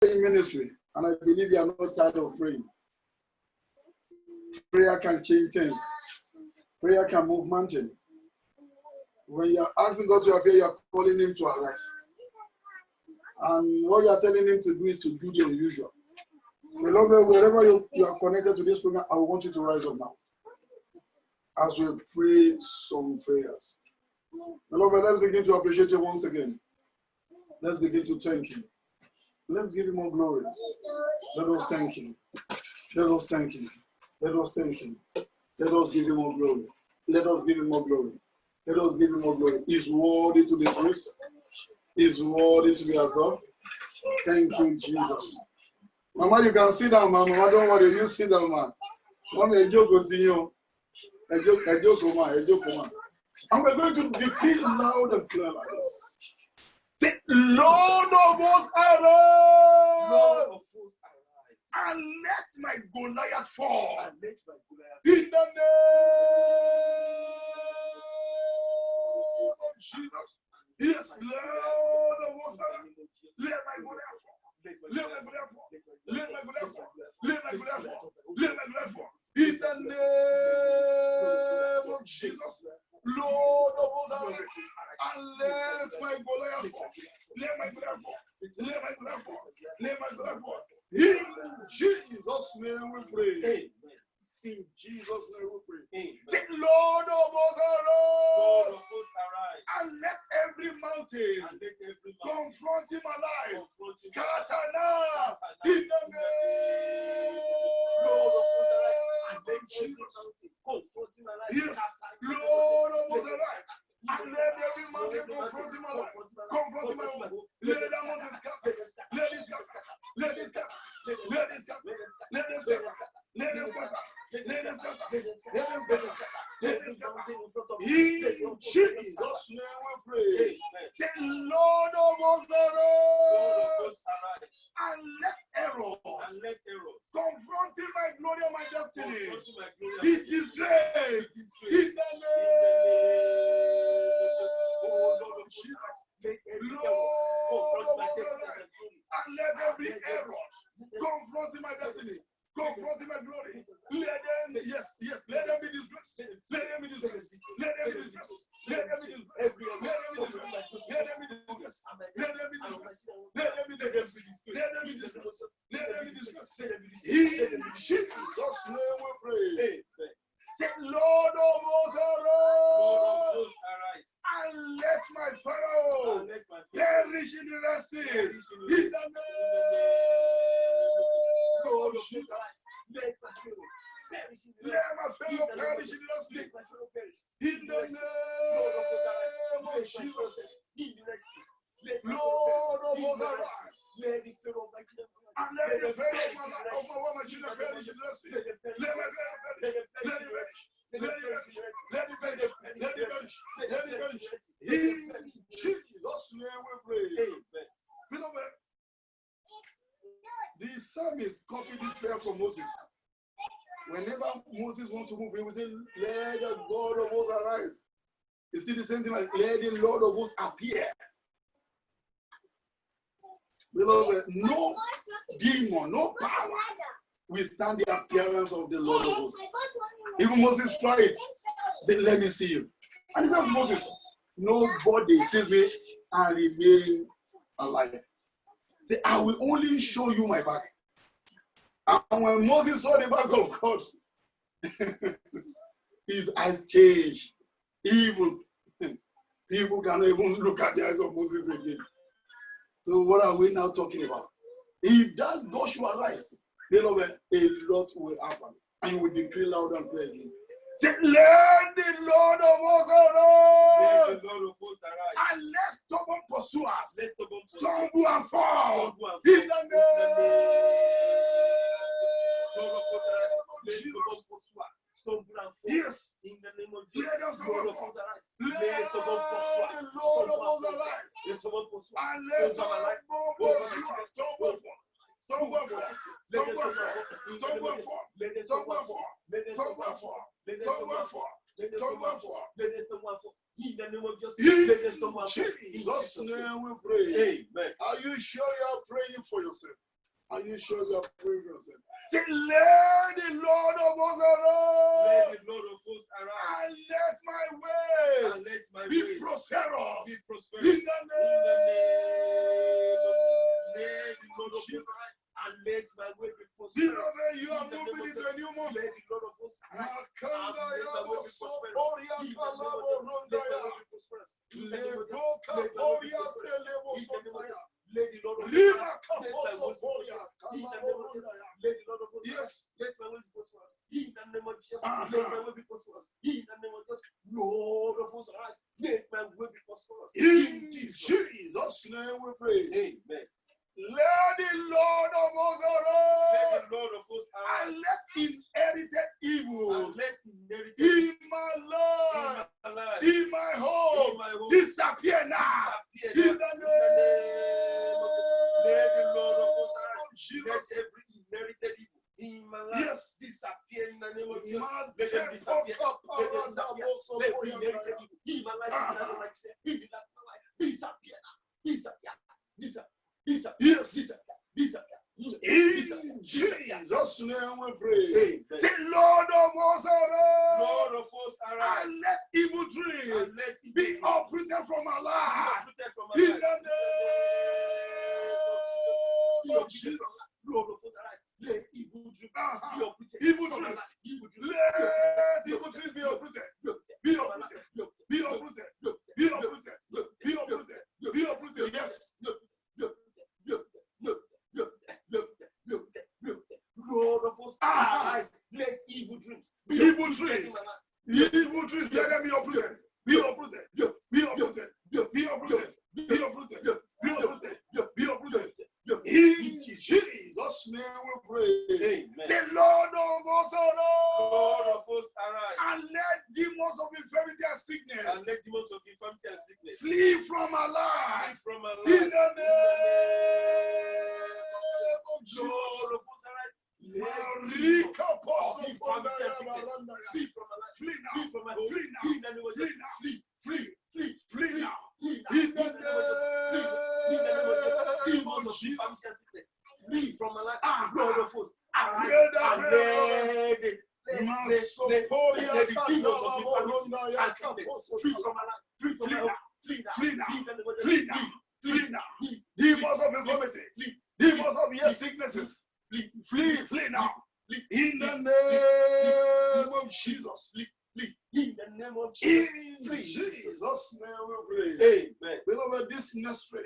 praying ministry, and I believe you are not tired of praying. Prayer can change things. Prayer can move mountains. When you are asking God to appear, you are calling Him to arise. And what you are telling Him to do is to do the unusual. Beloved, wherever you are connected to this program, I want you to rise up now as we pray some prayers. Beloved, let's begin to appreciate Him once again. Let's begin to thank Him. Let's give Him more glory. Let us thank Him. Let us thank Him. Let us thank Him. Let us give Him more glory. Let us give Him more glory. Let us give Him more glory. He's worthy to be praised. He's worthy to be adored. Thank you, Jesus. Mama, you can sit down, Mama. Don't worry. You sit down, man. Mama, a joke continue. A joke, come on. And we're going to decree loud and clear like this. Say, Lord of hosts, arise. Lord of hosts, arise. And let my Goliath fall. And let my Goliath fall. In the name of Jesus. Yes, Lord of hosts, arise. Let my Goliath fall. Let my Goliath fall. Let my Goliath fall. Let my Goliath fall. Let my Goliath fall. In the name of Jesus. Lord of hosts, arise. And let my Goliath fall. Let my Goliath fall. Let my Goliath fall. Let my Goliath fall. In Jesus' name we pray. Amen. In Jesus' name we pray. Say, Lord of hosts, arise. And let every mountain confronting my life scatter now. In the name. Lord of hosts, arise. And let Jesus confronting my life. Yes. Lord of hosts, arise. And let every mountain confronting my life. Confronting my life. Let that mountain scatter. Let it scatter. Let it scatter. Let it scatter. Let it scatter. Let it scatter. Let them scatter. Let them scatter. Let them scatter. In Jesus' name we pray. Say, Lord of hosts, arise. And let error confronting my glory and my destiny be disgraced. In the name of Jesus. Lord of hosts, and let every error confronting my destiny, confronting my glory, let them, let them be disgraced. Let them be disgraced. Let them be disgraced. Let them be disgraced. Let them be disgraced. Let them be disgraced. Let them be disgraced. Let them be disgraced. Let them be disgraced. Let them be disgraced. In Jesus' name we pray. Say, Lord of hosts, arise. And let my Pharaoh perish in the Red Sea. In the name of Jesus. Let my Pharaoh perish in the Red Sea. In the name of Jesus. Lord of hosts, arise. Let the Pharaoh and let the Pharaoh of my children perish in the Red Sea. Let my Pharaoh perish. Let it perish. Let it perish. Let it perish. Let it perish. Let it perish. In Jesus' name we pray. Amen. Beloved, the psalmist copied this prayer from Moses. Whenever Moses wants to move, he will say, let the God of hosts arise. It's still the same thing like, let the Lord of hosts appear. Beloved, no demon, no power will stand the appearance of the Lord of hosts. Even Moses tried it. He said, let me see you. And he said to Moses, nobody sees me and remain alive. Say, I will only show you my back. And when Moses saw the back of God, his eyes changed. Even people cannot even look at the eyes of Moses again. So what are we now talking about? If that God should arise, beloved, a lot will happen. And you will decree loud and clear again. Say, let the Lord of hosts arise. Let the Lord of hosts arise. And let stubborn pursuers stumble and fall. In the name of Jesus. Yes. In the name of Jesus. Let the Lord of hosts arise. Let the Lord of hosts arise. And let stubborn pursuers stumble and fall. In Jesus' name we pray. Amen. Are you sure you are praying for yourself? Are you sure you are praying for yourself? Say, let the Lord of hosts arise. Let the Lord of hosts arise. And let my ways And let my be ways prosperous. be prosperous. In the name Let the Lord of hosts arise. And let my way be prosperous. Beloved, you are moving into a new month. Let the Lord of hosts arise. Makanda yabo soporia kalabo rondaya. Leboka poria telebo sotaya. Let the Lord of Rima hosts kaposo poria kalabo rondaya. let the Lord of hosts Yes. let my ways be prosperous. In the name of Jesus, Uh-huh. let my way be prosperous. In the name of Jesus, Lord of hosts arise. Let my way be prosperous. In Jesus' name we pray. Amen. Let the Lord of hosts Let arise. the Lord of hosts And arise. let inherited evil And let inheritance in my life, in my life, in my home, in my home, disappear now. disappear In now. the Let the Lord of hosts name arise. of Jesus. Let every inherited evil in my life Yes. disappear in the name of Jesus. Man, Let them disappear. Let them disappear. Let Let the inherited evil in my life, in my life, in my life, disappear now. Disappear. Disappear. Disappear. Yes. Disappear. Disappear. In Jesus' name we pray. Amen. Say, Lord of hosts arise. Lord of hosts arise. And let evil dreams And let it be uprooted from our life. uprooted from In my the life. name of Jesus. Lord of hosts arise. Let evil dreams be uprooted. Evil from my dreams. life. Evil dreams. Let evil dreams be uprooted. Be uprooted. Be uprooted. Be uprooted. Be uprooted. Be uprooted. Yes. Lord of hosts arise. Let evil dreams be Evil uprooted dreams. in my life. Evil dreams. Let them be uprooted. Be uprooted. Be uprooted. Be uprooted. Be uprooted. Be uprooted. Be uprooted. In Jesus' name we pray. Amen. Say, Lord of hosts Lord arise. of hosts arise. And let demons of infirmity and And sickness let demons of infirmity and sickness flee from our flee life. from our In life. the name of Jesus. Lord of hosts arise. Marika poso Flee pondaya barandaya. Flee from my life. Flee now. Flee from my home. Flee now. In the name of Flee Jesus. now. Flee. Flee. Flee. Flee now. Flee. In the In the name of Jesus. Flee. In the name of Jesus. name Demons of of infirmity and Jesus. sickness flee from my life. Ah. Lord of hosts arise. Hear that And prayer, let the Masoporia demons of Kandala infirmity Borondaya and sickness Kaposo. flee from my life. Flee from Flee my now. home. Flee now. Flee now. In the name of Flee Jesus. now. Flee. Flee now. Flee. Demons of infirmity. Flee. Demons of yes sicknesses. Flee. Flee. Flee now. Flee. In the name of Jesus. Flee. In the name of Jesus. In Flee. Jesus' name we pray. Amen. Beloved, this next prayer,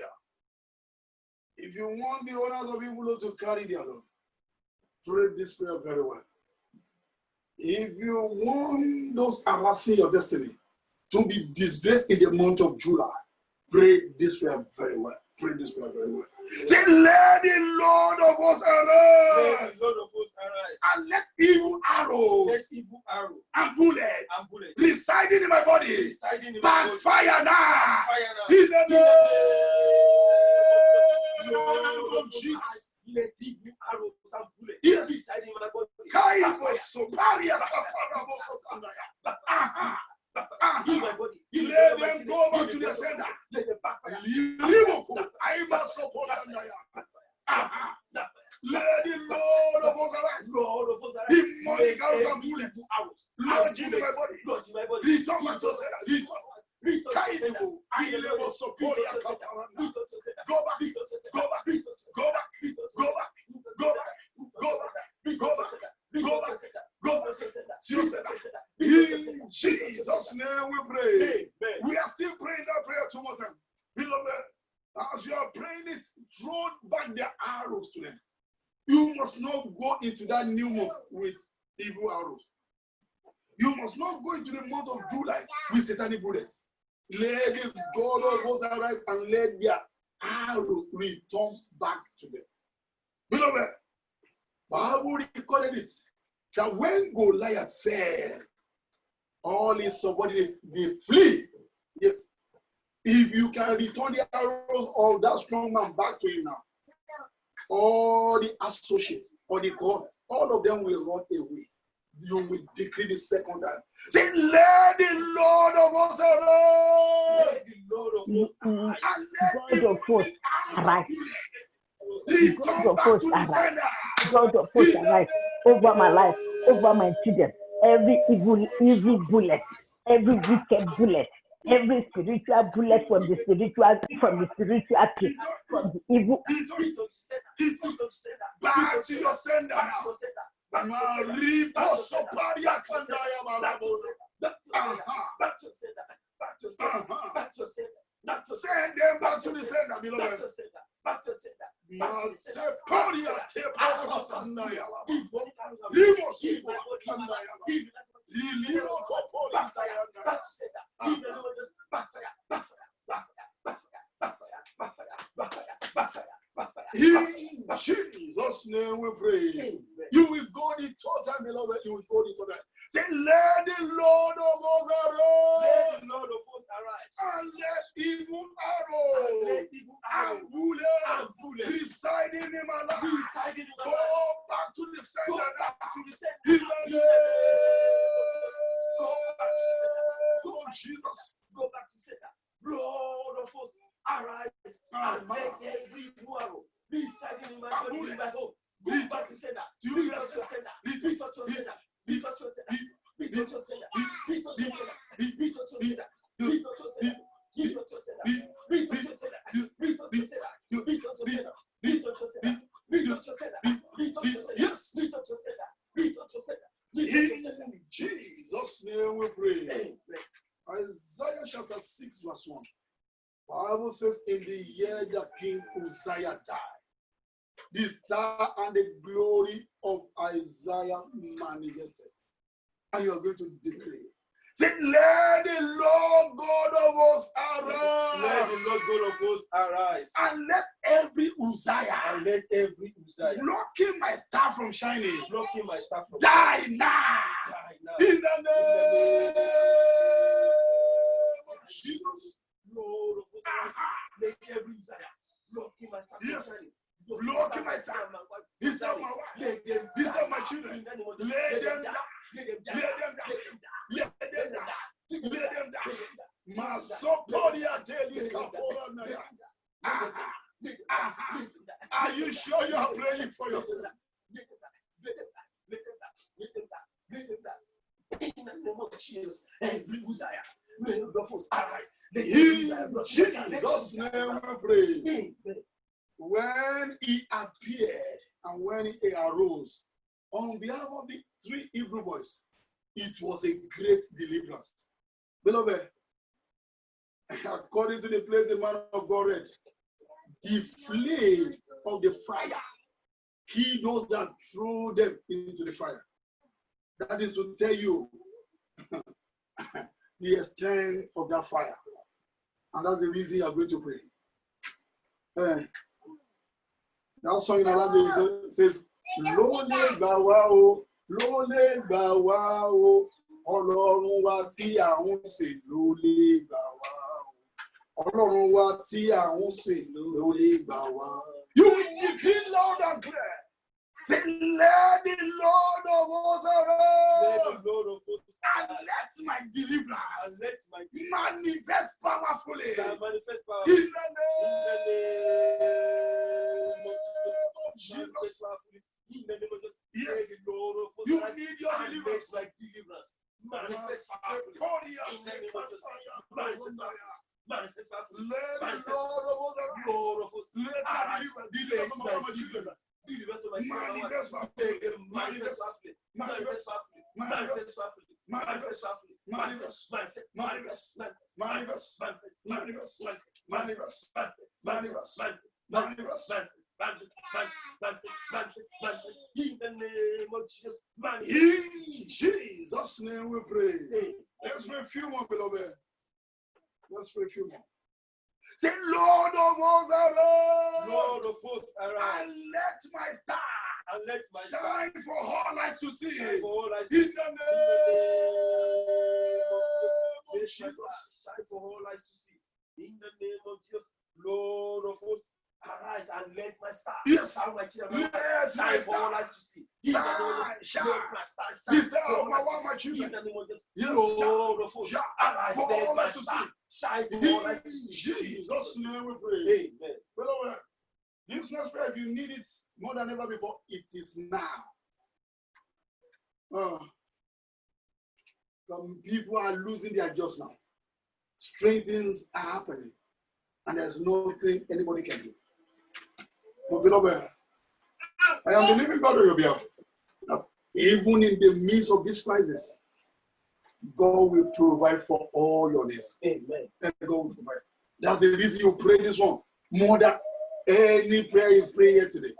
if you want the owners of evil to carry their load, pray this prayer very well. If you want those harassing your destiny to be disgraced in the month of July, pray this prayer very well. Pray this prayer very well. Say, let the Lord of hosts Let arise. the Lord of hosts arise. And let evil arrows Let evil arrow and bullets and bullets residing in my body residing in my body backfire now. fire now. In the Lord name of of Jesus. hosts, let evil arrows and bullets Yes. residing in my body Kaifo backfire soparia kaparabo sotandaya. Aha. Aha. in my body. Let them go back to their sender. Let them backfire. Liboku. Aima sopoliandaya. Aha. Let the Lord of hosts arise. Lord of hosts, arise. Demonic arrows and Every bullets evil arrows lodge and in my bullets body. lodge in my body. Return back to the sender. Return. Return to sender. Kaifu. Ailebo soporia kaparanda. Return to sender. Go back. Return to sender. Go back. Return to Go back. Return to Go back. Go back. Go back. Go back. Go back. Go back. In Jesus' name we pray. Amen. We are still praying that prayer two more times. Beloved, as you are praying it, throw back the arrows to them. You must not go into that new month with evil arrows. You must not go into the month of July with satanic bullets. Let the God of hosts arise and let their arrow return back to them. Beloved, Bible recorded it that when Goliath fell, all his subordinates, they flee. Yes. If you can return the arrows of that strong man back to him now, all the associates or the God, all of them will run away. You will decree the second time. Say, let the Lord of hosts arise. Let the Lord of hosts arise. And let God of hosts arise. Return of back hosts, to the arise. sender. God of hosts, arise over my life, over my children. Every evil bullet, every wicked bullet, every spiritual bullet from the spiritual pit, from the evil. Back to your sender now. Send them back to the sender, beloved. In Jesus' name we pray. You will go the total, beloved. You will go the total. Say, let the Lord of hosts arise. And let evil arrows and bullets residing in my life go back to the sender. Lord Jesus, go back to sender. Lord of hosts, arise and let every arrow residing in my body, in my home. Go back to sender. Retouch your sender. Retouch your sender. Retouch your sender. Retouch your sender. Retouch your sender. Retouch your sender. Retouch your sender. Retouch your sender. Retouch your sender. Retouch your sender. Retouch your sender. Retouch your sender. Retouch your sender. Retouch your sender. Yes. Retouch your sender. Retouch your sender. In Jesus' name we pray. Amen. Isaiah chapter 6 verse 1. Bible says, in the year that King Uzziah died, the star and the glory of Isaiah manifested. And you are going to decree. Say, let the Lord God of hosts arise. Let the Lord God of hosts arise. And let every Uzziah. And let every Uzziah. Blocking my star from shining. Blocking my star from die shining. now. Die now. In the name of Jesus. Lord of hosts, let every Uzziah. Blocking my star from shining. Blocking my star. This time my wife. This time my children. Let them die. Let them die. Let them die. Let them die. Masoporia teli kapora naya. Are you sure you are praying for yourself? In the name of Jesus, every Uzziah, may the force arise. In Jesus' name we pray. When he appeared and when he arose, on behalf of the 3 Hebrew boys, it was a great deliverance. Beloved, according to the place the man of God read, the flame of the fire killed those that threw them into the fire. That is to tell you the extent of that fire. And that's the reason you are going to pray. That song in Arabic says, Lole bawa o, Lole bawa o, Ọlọ́run wa tí à ń sìn ló lè gbà wá o. Ọlọ́run wa tí à ń sìn ló lè gbà wá. You will decree loud and clear. Say, let the Lord of hosts arise. And let my deliverance manifest powerfully. In the name of Jesus. Yes, you need your deliverance. Manifest powerfully. Manifest powerfully. Let the Lord of hosts arise. Let my deliverance manifest my children. Manifest in the name of Jesus. In Jesus' name we pray. Let's pray a few more, beloved. Let's pray a few more. Say, Lord of hosts arise. Lord of hosts arise. And let my star shine for all eyes to see. Shine for all eyes to In see. the name of Jesus. Shine for all eyes to see. In the name of Jesus, Lord of hosts, arise and let my star shine my children. Shine for all eyes to see. In the name of Jesus, let my star shine for all eyes to see. In the name of Jesus, Lord of hosts, arise, let my star shine for all eyes to see. In Jesus' name we pray. Amen. Beloved, This next prayer, if you need it more than ever before, it is now. Some people are losing their jobs now. Strange things are happening, and there's nothing anybody can do. But beloved, I am believing God on your behalf. Even in the midst of this crisis, God will provide for all your needs. Amen. And God will provide. That's the reason you pray this one more than any prayer you pray here today.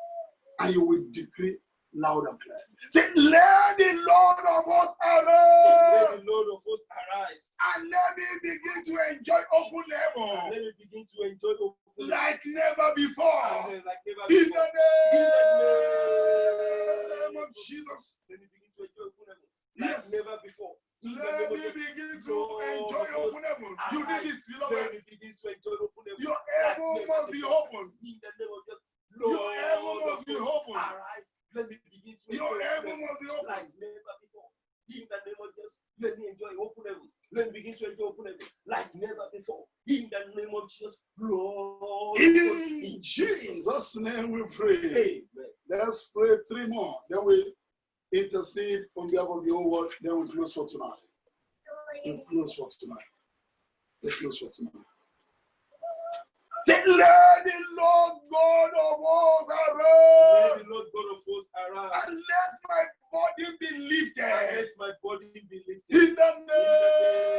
And you will decree loud and clear. Say, let the Lord of hosts arise. Let the Lord of hosts arise. And let me begin to enjoy open heaven. Let me begin to enjoy open heaven. Like never before. Like never In before. the name of Jesus. Let me begin to enjoy open heaven. Yes. Like never before. Let me begin to enjoy open heaven. You need it, Let beloved. me begin to enjoy open heaven. Your heaven must be open. In the name of Jesus. Your heaven must be open. Arise. Let me begin to Your enjoy heaven open must be heaven. open. Like never before. In the name of Jesus. Let me enjoy open heaven. Let me begin to enjoy open heaven. Like never before. In the name of Jesus. Lord. In Jesus' name we pray. Amen. Let's pray 3 more. Then we intercede on behalf of the whole world. Then we close for tonight. We close for tonight. We close for tonight. Say, let the Lord God of hosts Let arise. the Lord God of hosts arise. And let my body be And lifted. let my body be lifted. In the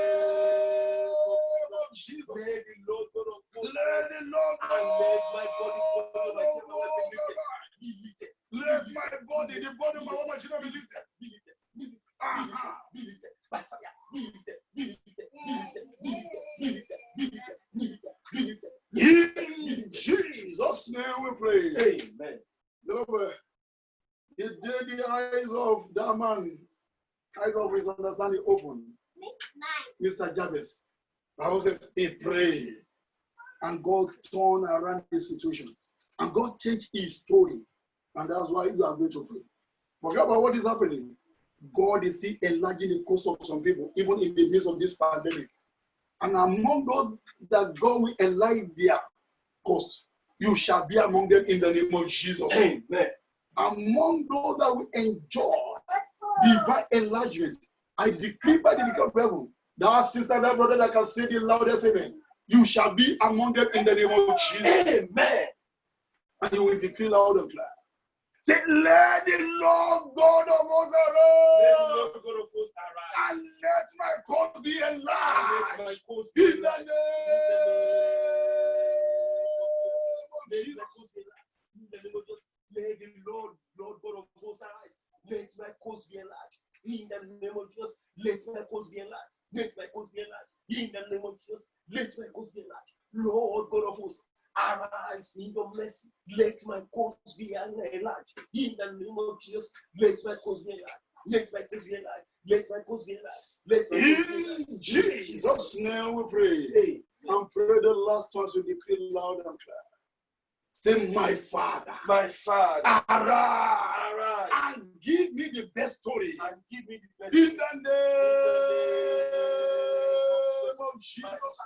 name of Jesus. Let the Lord God of hosts Let the Lord and let my body God be lifted. Let my body, the body of my woman, children be lifted. Be lifted. Be lifted. Aha. Be lifted. By fire. Be lifted. Be lifted. Be lifted. Be lifted. Be lifted. Be lifted. Be lifted. In Jesus' name we pray. Amen. Beloved, the day the eyes of that man, eyes of his understanding open, Mr. Jabez, Bible says he prayed, and God turned around the situation, and God changed his story, and that's why you are going to pray. Forget about what is happening. God is still enlarging the cost of some people, even in the midst of this pandemic. And among those that God will enlarge their cost, you shall be among them in the name of Jesus. Amen. Among those that will enjoy divine enlargement, I decree by the decree of heaven, that sister, that brother that can say the loudest amen, you shall be among them in the name of Jesus. Amen. And you will decree loud and clear. Say, let the Lord God of hosts Let the arise, Lord God of hosts arise. and let my cause be And let enlarged. my cause In be the enlarged. name of Jesus. In the name of Jesus. Let the Lord God of hosts arise. Let my cause be enlarged. In the name of Jesus. Let my cause be enlarged. Let my cause be enlarged. In the name of Jesus. Let my cause be enlarged. Lord God of hosts, arise in your mercy. Let my cause be enlarged. In the name of Jesus. Let my cause be enlarged. Let my cause be enlarged. Let my cause be enlarged. Let my cause be enlarged. In Jesus' name we pray. Amen. And pray the last ones we decree loud and clear. Say, my Father, My Father, arise arise and give me the best story. and give me the best. In the name of Jesus,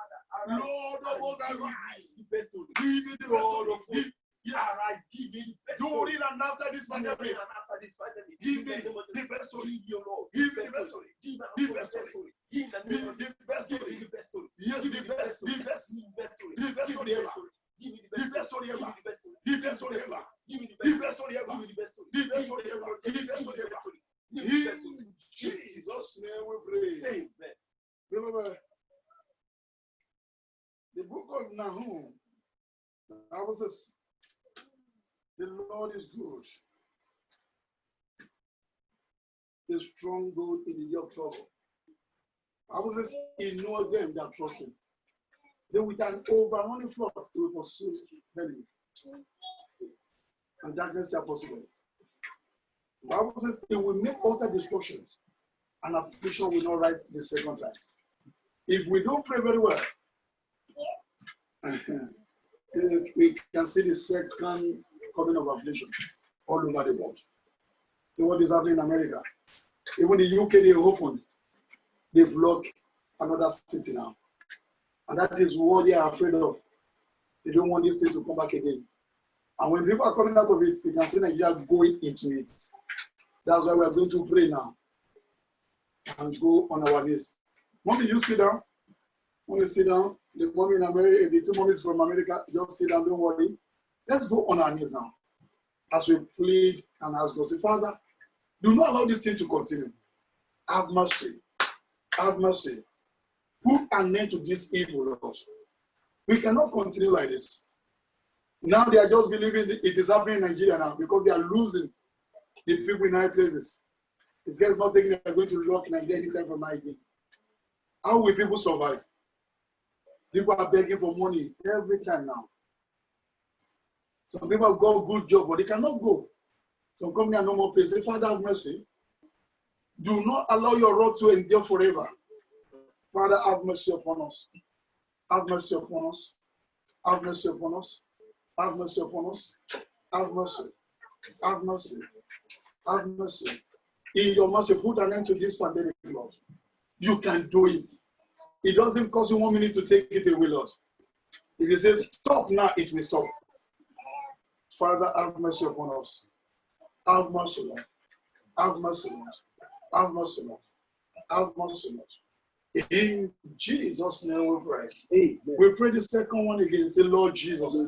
Lord of hosts, arise. The best story. Give me the best Lord story. of hosts, Yes, arise. Give me the best story. during and after this During pandemic, and after this pandemic. give In me the name of the best story. Give your Lord. Give me the best story. Give The the best best story. story. In the name of The Jesus. best Give me story. the best story. Yes, Give the me the best, story. the best, Give me the best story. the best Give me story the ever. best story. Give me the The best best story story. Give ever. me the best story. The best story ever. Give me the The best best story Give ever. me the best story. The best story ever. The best story ever. Give me the best story. In Jesus' name we pray. Amen. Remember, the book of Nahum, the Bible says, the Lord is good. A strong good in the day of trouble. The Bible says, he knows them that trust him. Then with an overrunning flood, he will pursue them. And darkness shall pursue them. The Bible says, it will make utter destruction, and affliction will not rise the second time. If we don't pray very well, we can see the second coming of affliction all over the world. See what is happening in America. Even the UK, they opened. They've locked another city now. And that is what they are afraid of. They don't want this thing to come back again. And when people are coming out of it, you can see Nigeria going into it. That's why we are going to pray now and go on our knees. Mommy, you sit down. Mommy, sit down. The mommy in America, the two mommies from America, just sit down, don't worry. Let's go on our knees now as we plead and ask God. Say, Father, do not allow this thing to continue. Have mercy. Have mercy. Put an end to this evil, Lord. We cannot continue like this. Now they are just believing it is happening in Nigeria now because they are losing the people in high places. If there's not taking, they are going to lock Nigeria anytime from now again. How will people survive? People are begging for money every time now. Some people have got a good job, but they cannot go. Some company are no more pay. Say, Father, have mercy. Do not allow your road to endure forever. Father, have mercy upon us. Have mercy upon us. Have mercy upon us. Have mercy upon us. Have mercy. Have mercy. Have mercy. In your mercy, put an end to this pandemic, Lord. You can do it. It doesn't cost you 1 minute to take it away, Lord. If it says stop now, it will stop. Father, have mercy upon us. Have mercy, Lord. Have mercy, Lord. Have mercy, Lord. Have mercy, Lord. In Jesus' name we pray. Amen. We pray the second one again. Say, Lord Jesus,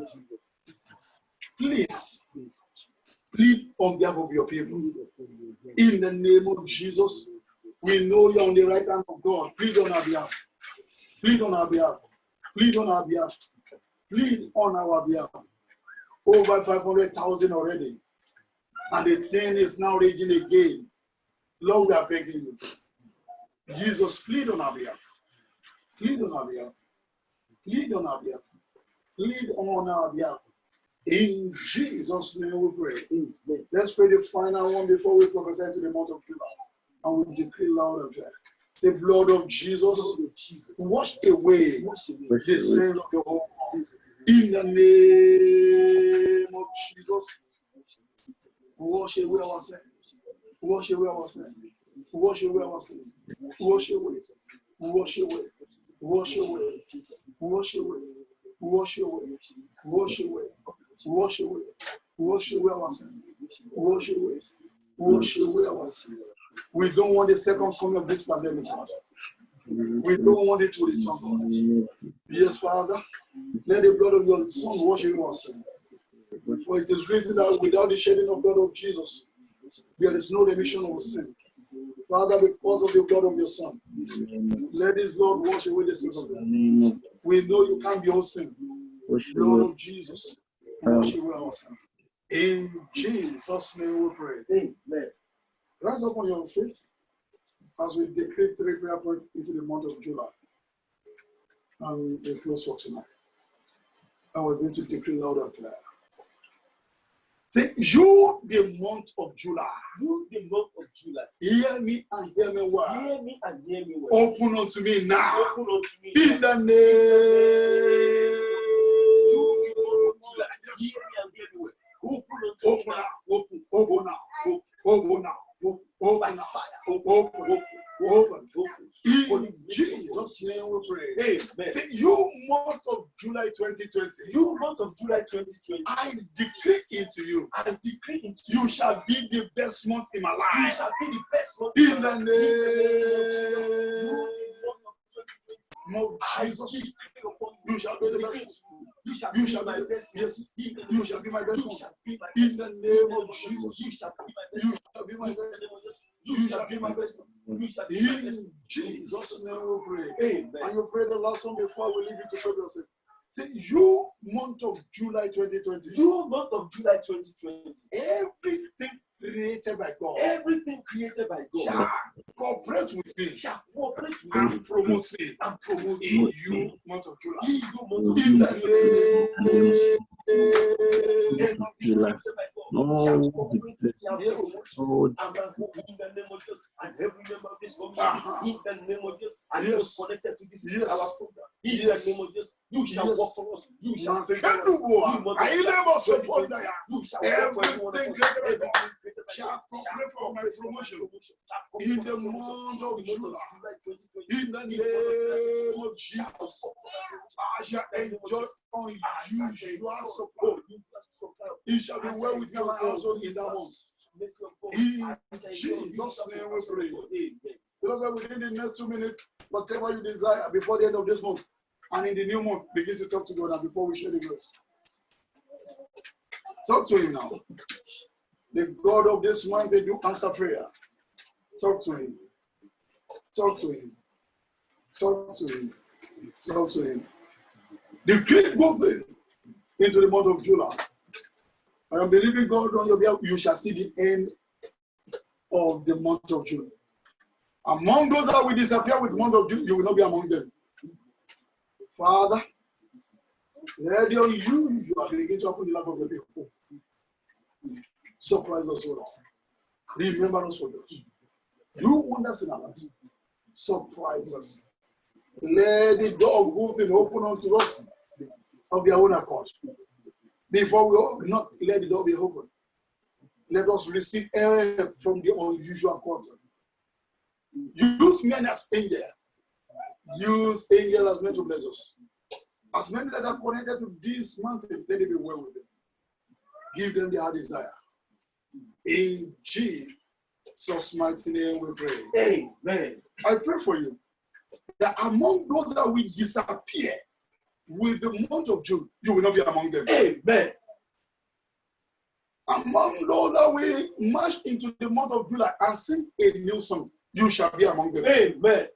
please plead on behalf of your people. In the name of Jesus, we know you're on the right hand of God. Plead on our behalf. Plead on our behalf. Plead on our behalf. Plead on our behalf. Over 500,000 already. And the thing is now raging again. Lord, we are begging you. Jesus, plead on our behalf. Plead on our behalf. Plead on our behalf. Plead on our behalf. In Jesus' name we pray. Amen. Let's pray the final one before we prophesy to the month of July. And we decree loud and clear. The blood of Jesus, wash away the sins of the whole world. In the name of Jesus, wash away our sins. Wash away our sins. Wash away our sins. Wash away. Wash away. Wash away. Wash away. Wash away. Wash away. Wash away. Wash away our sins. Wash away. Wash away our sins. We don't want the second coming of this pandemic. We don't want it to return, God. Yes, Father. Let the blood of your Son wash away our sins. For it is written that without the shedding of blood of Jesus, there is no remission of sin. Father, because of the blood of your Son, let this blood wash away the sins of men. We know you can't be all sin. Blood of Jesus, wash away our sins. In Jesus' name we pray. Amen. Rise up on your faith as we decree 3 prayer points into the month of July. And we close for tonight. And we're going to decree loud and clear. Say, you the month of July. You the month of July. Hear me and hear me well. Hear me and hear me well. Open unto me now. Open unto me in now. the name. You the month of July. Hear me and hear me well. Open unto me now. Open, open now. Open now. Open now. Open. In Jesus' name we pray. Amen. Say, you month of July 2020. You month of July 2020. I decree into you. I decree into you shall be the best month in my life. You shall be the best month in the name of Jesus. You shall be the best. You shall be my best. Yes. You shall be my best one. In the name of Jesus. You shall be my best. You shall be my best. You shall be my best. In Jesus' name we pray. Amen. And you pray the last one before we leave you to pray yourself. Say, you month of July 2020. You month of July 2020. Everything created by God. Everything created by God shall cooperate with me. Shall cooperate with and me. Promote me. And promote in me. You month of July. In you month of In July. July. Shall cooperate with me and promote me. In the name of Jesus. And every member of this commission. In the name of Jesus. And those connected to this our program. In the name of Jesus. You shall work for us. You shall favor us. You shall work for everyone of us. Shall cooperate for my promotion in the month of July. In the name of Jesus, I shall enjoy unusual support It shall be well with your household in that month. In Jesus' name we pray. Beloved, within the next 2 minutes, whatever you desire before the end of this month and in the new month, begin to talk to God and before we share the grace. Talk to him now. The God of this month, they do answer prayer. Talk to him. Talk to him. Talk to him. Talk to him. Decree good thing into the month of July. I am believing God on your behalf. You shall see the end of the month of June. Among those that will disappear with the month of June, you will not be among them. Father, let your usual begin to happen in the life of the people. Surprise us, O Lord. Remember us for yours. Do wonders in our lives. Surprise us. Let the door of good thing open unto us of their own accord. Before we open, not let the door be open. Let us receive help from the unusual quarter. Use men as angels. Use angels as men to bless us. As many that are connected to this mountain, let it be well with them. Give them their desire. In Jesus' mighty name we pray. Amen. I pray for you that among those that will disappear with the month of June, you will not be among them. Amen. Among those that will march into the month of July and sing a new song, you shall be among them. Amen.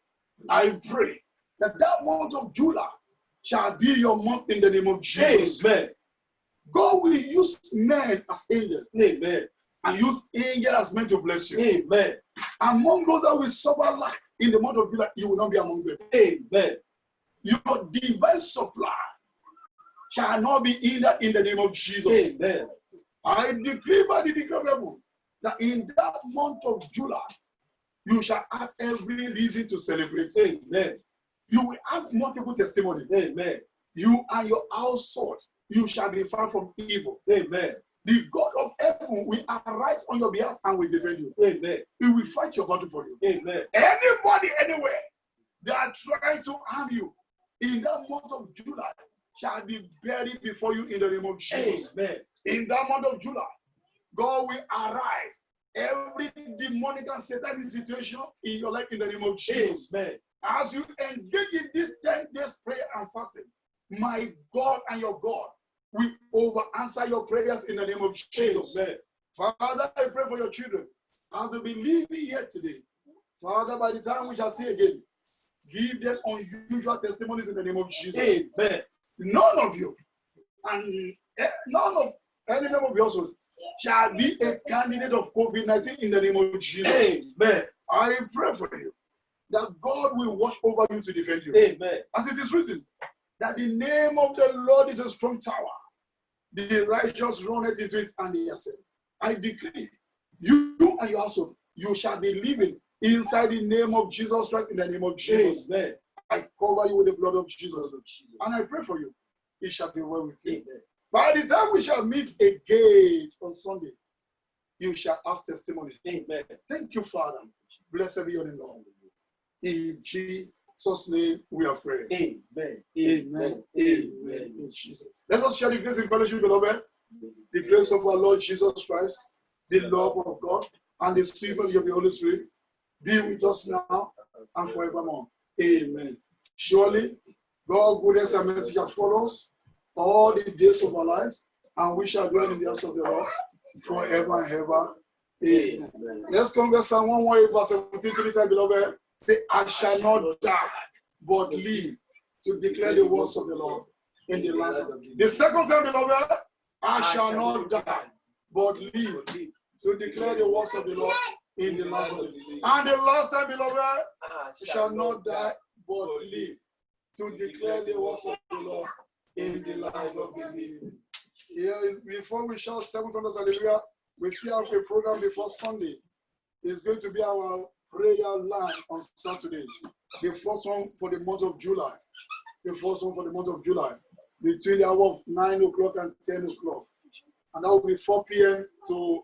I pray that that month of July shall be your month in the name of Jesus. Amen. God will use men as angels. Amen. And use angels as men to bless you. Amen. Among those that will suffer lack in the month of July, you will not be among them. Amen. Your divine supply shall not be hindered in the name of Jesus. Amen. I decree by the decree of heaven that in that month of July, you shall have every reason to celebrate. Amen. You will have multiple testimonies. Amen. You and your household, you shall be far from evil. Amen. The God of heaven will arise on your behalf and will defend you. Amen. He will fight your battle for you. Amen. Anybody, anywhere, they are trying to harm you in that month of July shall be buried before you in the name of Jesus. Amen. In that month of July, God will arise every demonic and satanic situation in your life in the name of Jesus. Amen. As you engage in this 10 days prayer and fasting, my God and your God will over answer your prayers in the name of Jesus. Amen. Father, I pray for your children as they be living here today. Father, by the time we shall see again, give them unusual testimonies in the name of Jesus. Amen. None of you and none of any member of your household shall be a candidate of COVID-19 in the name of Jesus. Amen. I pray for you that God will watch over you to defend you. Amen. As it is written, that the name of the Lord is a strong tower. The righteous runneth into it and they are saved. I decree, you and your household, you shall be living inside the name of Jesus Christ in the name of Jesus. Amen. I cover you with the blood of Jesus. And I pray for you. It shall be well with you. Amen. By the time we shall meet again on Sunday, you shall have testimony. Amen. Thank you, Father. Blessed be your name, Lord. In Jesus' name we are praying. Amen. Amen. Amen. In Jesus. Let us share the grace and fellowship, beloved. The grace of our Lord Jesus Christ, the love of God, and the sweet fellowship of the Holy Spirit be with us now and forevermore. Amen. Surely, God's goodness and mercy shall follow us all the days of our lives, and we shall dwell in the house of the Lord forever and ever. Amen. Let's converse Psalm 118, verse 17, 3 times, beloved. Say, I shall not die, but live to declare the words of the Lord in the lands of the living. The second time, beloved, I shall not die, but live to declare the words of the Lord in the lands of the living. And the last time, beloved, I shall not die, but live to declare the words of the Lord in the lands of the living. Here is, before we shout 700 hallelujah, we still have a program before Sunday. It's going to be our prayer line on Saturday. The first one for the month of July. The first one for the month of July. Between the hour of 9 o'clock and 10 o'clock. And that will be 4 p.m. to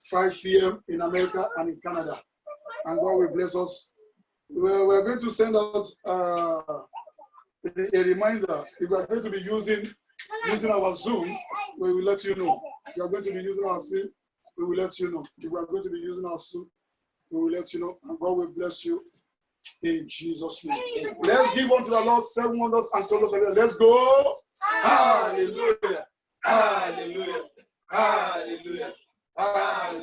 5 p.m. in America and in Canada. And God will bless us. We're going to send out a reminder. If we are going to be using our Zoom, we will let you know. We are going to be using our SIM. We will let you know. If we are going to be using our SIM, we will let you know. And God will bless you in Jesus' name. Let's give unto the Lord 7 wonders and 12. Let's go. Hallelujah. Hallelujah. Hallelujah. Hallelujah.